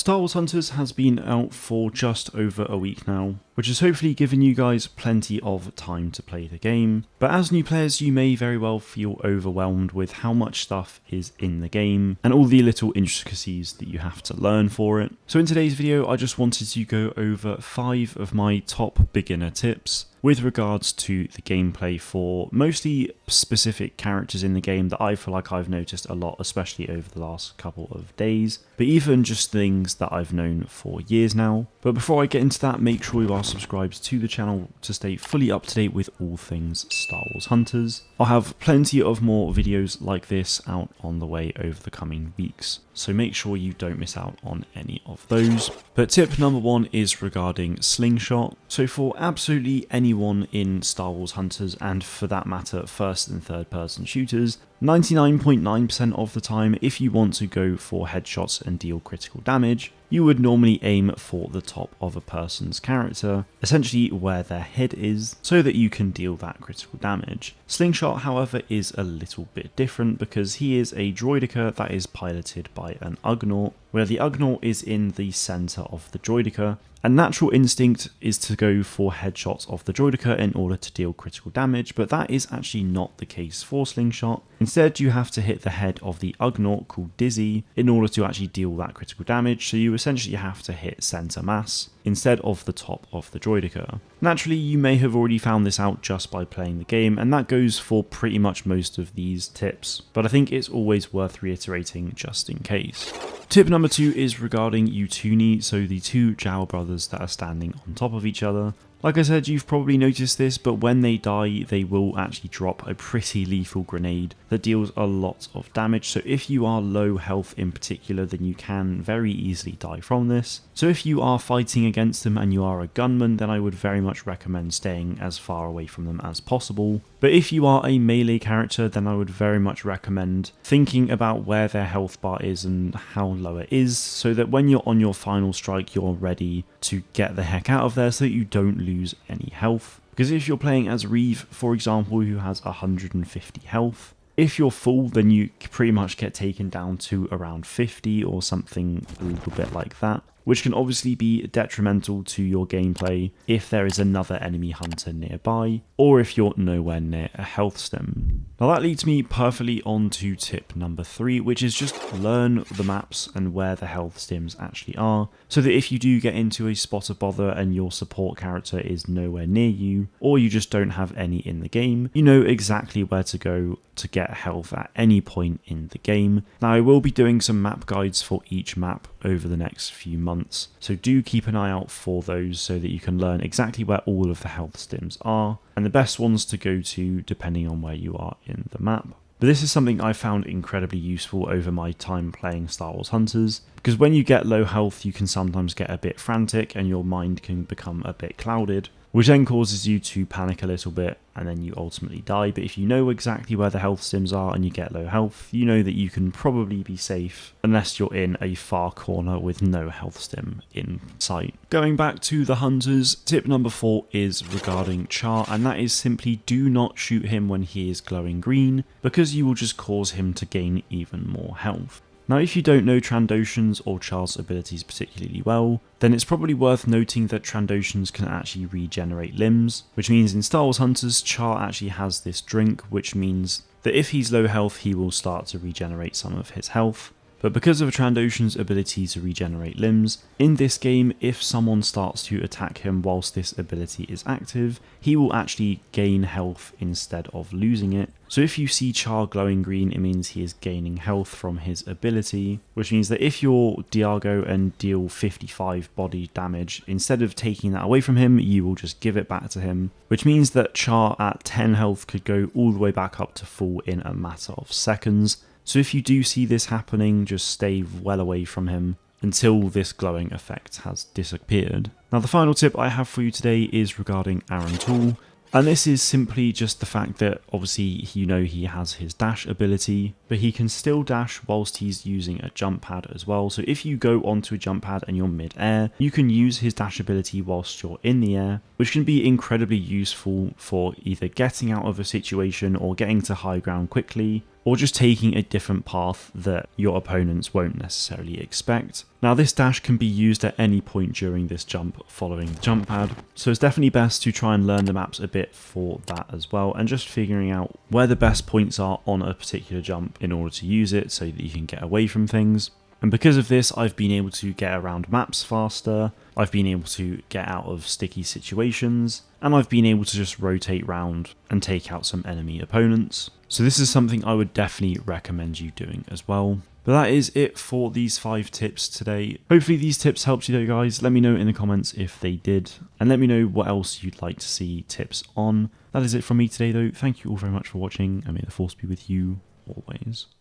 Star Wars Hunters has been out for just over a week now, which has hopefully given you guys plenty of time to play the game. But as new players, you may very well feel overwhelmed with how much stuff is in the game and all the little intricacies that you have to learn for it. So in today's video, I just wanted to go over 5 of my top beginner tips with regards to the gameplay for mostly specific characters in the game that I feel like I've noticed a lot, especially over the last couple of days, but even just things that I've known for years now. But before I get into that, make sure you are subscribed to the channel to stay fully up to date with all things Star Wars Hunters. I'll have plenty of more videos like this out on the way over the coming weeks, so make sure you don't miss out on any of those. But tip number 1 is regarding Slingshot. So for absolutely anyone in Star Wars Hunters, and for that matter first and third person shooters, 99.9% of the time, if you want to go for headshots and deal critical damage, you would normally aim for the top of a person's character, essentially where their head is, so that you can deal that critical damage. Slingshot, however, is a little bit different because he is a droideka that is piloted by an Ugnaught, where the Ugnaught is in the center of the droideka, and natural instinct is to go for headshots of the droideka in order to deal critical damage, but that is actually not the case for Slingshot. Instead, you have to hit the head of the Ugnaught called Dizzy in order to actually deal that critical damage, so you essentially have to hit center mass instead of the top of the droideka. Naturally, you may have already found this out just by playing the game, and that goes for pretty much most of these tips, but I think it's always worth reiterating just in case. Tip number 2 is regarding Uuni, so the 2 Jawa brothers that are standing on top of each other. Like I said, you've probably noticed this, but when they die, they will actually drop a pretty lethal grenade that deals a lot of damage. So if you are low health in particular, then you can very easily die from this. So if you are fighting against them and you are a gunman, then I would very much recommend staying as far away from them as possible. But if you are a melee character, then I would very much recommend thinking about where their health bar is and how low it is, so that when you're on your final strike, you're ready to get the heck out of there so that you don't lose any health. Because if you're playing as Reeve, for example, who has 150 health, if you're full, then you pretty much get taken down to around 50 or something a little bit like that, which can obviously be detrimental to your gameplay if there is another enemy hunter nearby, or if you're nowhere near a health stem. Now that leads me perfectly on to tip number 3, which is just learn the maps and where the health stems actually are, so that if you do get into a spot of bother and your support character is nowhere near you, or you just don't have any in the game, you know exactly where to go to get health at any point in the game. Now I will be doing some map guides for each map over the next few months, so do keep an eye out for those so that you can learn exactly where all of the health stems are and the best ones to go to depending on where you are in the map. But this is something I found incredibly useful over my time playing Star Wars Hunters, because when you get low health you can sometimes get a bit frantic and your mind can become a bit clouded, which then causes you to panic a little bit and then you ultimately die. But if you know exactly where the health stems are and you get low health, you know that you can probably be safe unless you're in a far corner with no health stem in sight. Going back to the Hunters, tip number 4 is regarding Char, and that is simply do not shoot him when he is glowing green, because you will just cause him to gain even more health. Now if you don't know Trandoshans or Char's abilities particularly well, then it's probably worth noting that Trandoshans can actually regenerate limbs, which means in Star Wars Hunters, Char actually has this drink, which means that if he's low health, he will start to regenerate some of his health. But because of a Trandoshan's ability to regenerate limbs, in this game, if someone starts to attack him whilst this ability is active, he will actually gain health instead of losing it. So if you see Char glowing green, it means he is gaining health from his ability, which means that if you're Diago and deal 55 body damage, instead of taking that away from him, you will just give it back to him, which means that Char at 10 health could go all the way back up to full in a matter of seconds. So if you do see this happening, just stay well away from him until this glowing effect has disappeared. Now the final tip I have for you today is regarding Aaron Tool. And this is simply just the fact that obviously you know he has his dash ability, but he can still dash whilst he's using a jump pad as well. So if you go onto a jump pad and you're mid-air, you can use his dash ability whilst you're in the air, which can be incredibly useful for either getting out of a situation or getting to high ground quickly, or just taking a different path that your opponents won't necessarily expect. Now this dash can be used at any point during this jump following the jump pad, so it's definitely best to try and learn the maps a bit for that as well, and just figuring out where the best points are on a particular jump in order to use it so that you can get away from things. And because of this, I've been able to get around maps faster, I've been able to get out of sticky situations, and I've been able to just rotate round and take out some enemy opponents. So this is something I would definitely recommend you doing as well. But that is it for these 5 tips today. Hopefully these tips helped you though, guys. Let me know in the comments if they did, and let me know what else you'd like to see tips on. That is it from me today though. Thank you all very much for watching, and may the force be with you always.